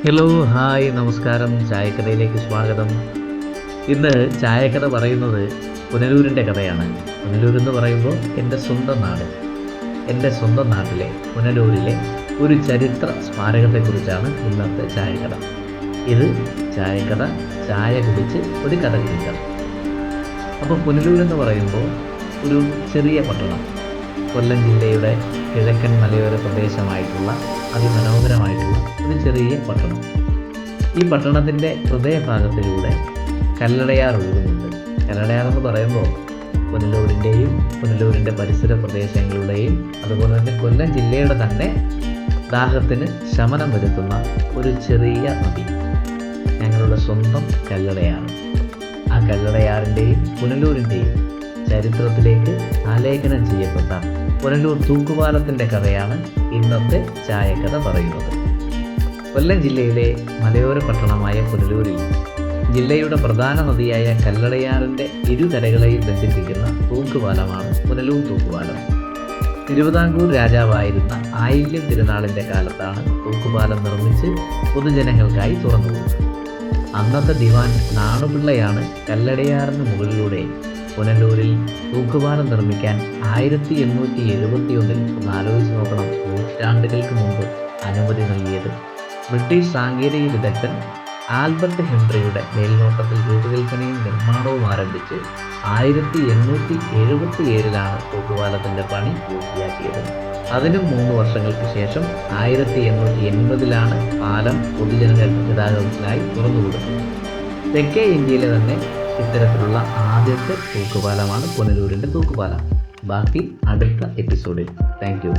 Hello, hi, നമസ്കാരം. ചായക്കടയിലേക്ക് സ്വാഗതം. ഇന്ന് ചായക്കട പറയുന്നത് പുനലൂരിൻ്റെ കഥയാണ്. പുനലൂരെന്ന് പറയുമ്പോൾ എൻ്റെ സ്വന്തം നാട്. എൻ്റെ സ്വന്തം നാട്ടിലെ പുനലൂരിലെ ഒരു ചരിത്ര സ്മാരകത്തെക്കുറിച്ചാണ് ഇന്നത്തെ ചായക്കട. ഇത് ചായക്കട, ചായ കുടിച്ച് ഒരു കഥ കേൾക്കാം. അപ്പോൾ പുനലൂരെന്ന് പറയുമ്പോൾ ഒരു ചെറിയ പട്ടണം, കൊല്ലം ജില്ലയുടെ കിഴക്കൻ മലയോര പ്രദേശമായിട്ടുള്ള അതിമനോഹരമായിട്ടുള്ള ഒരു ചെറിയ പട്ടണം. ഈ പട്ടണത്തിൻ്റെ ഹൃദയഭാഗത്തിലൂടെ കല്ലടയാർ ഒഴുകുന്നുണ്ട്. കല്ലടയാർ എന്ന് പറയുമ്പോൾ പുനലൂരിൻ്റെ പരിസര പ്രദേശങ്ങളുടെയും അതുപോലെ തന്നെ കൊല്ലം ജില്ലയുടെ തന്നെ ദാഹത്തിന് ശമനം വരുത്തുന്ന ഒരു ചെറിയ നദി, ഞങ്ങളുടെ സ്വന്തം കല്ലടയാർ. ആ കല്ലടയാറിൻ്റെയും പുനലൂരിൻ്റെയും ചരിത്രത്തിലേക്ക് ആലേഖനം ചെയ്യപ്പെട്ട പുനലൂർ തൂക്കുപാലത്തിൻ്റെ കഥയാണ് ഇന്നത്തെ ചായക്കഥ പറയുന്നത്. കൊല്ലം ജില്ലയിലെ മലയോര പട്ടണമായ പുനലൂരിൽ ജില്ലയുടെ പ്രധാന നദിയായ കല്ലടയാറിൻ്റെ ഇരുകരകളെയും ബന്ധിപ്പിക്കുന്ന തൂക്കുപാലമാണ് പുനലൂർ തൂക്കുപാലം. തിരുവിതാംകൂർ രാജാവായിരുന്ന ആയില്യം തിരുനാളിൻ്റെ കാലത്താണ് തൂക്കുപാലം നിർമ്മിച്ച് പൊതുജനങ്ങൾക്കായി തുറന്നുകൊടുത്തത്. അന്നത്തെ ദിവാൻ നാണുപിള്ളയാണ് കല്ലടയാറിന് മുകളിലൂടെ പുനലൂരിൽ തൂക്കുപാലം നിർമ്മിക്കാൻ 1871 ഒന്ന് ആലോചിച്ച് നോക്കണം, നൂറ്റാണ്ടുകൾക്ക് മുമ്പ് അനുമതി നൽകിയത്. ബ്രിട്ടീഷ് സാങ്കേതിക വിദഗ്ധൻ ആൽബർട്ട് ഹെൻറിയുടെ മേൽനോട്ടത്തിൽ രൂപകൽപ്പനയും നിർമ്മാണവും ആരംഭിച്ച് 1877 തൂക്കുപാലത്തിൻ്റെ പണി പൂർത്തിയാക്കിയത്. അതിനും 3 വർഷങ്ങൾക്ക് ശേഷം 1880 പാലം പൊതുജന ഗതാഗതത്തിനായി തുറന്നുകൊടുത്തത്. തെക്കേ ഇന്ത്യയിലെ തന്നെ ഇത്തരത്തിലുള്ള ആദ്യത്തെ തൂക്കുപാലമാണ് പുനലൂരിൻ്റെ തൂക്കുപാലം. ബാക്കി അടുത്ത എപ്പിസോഡിൽ. Thank you.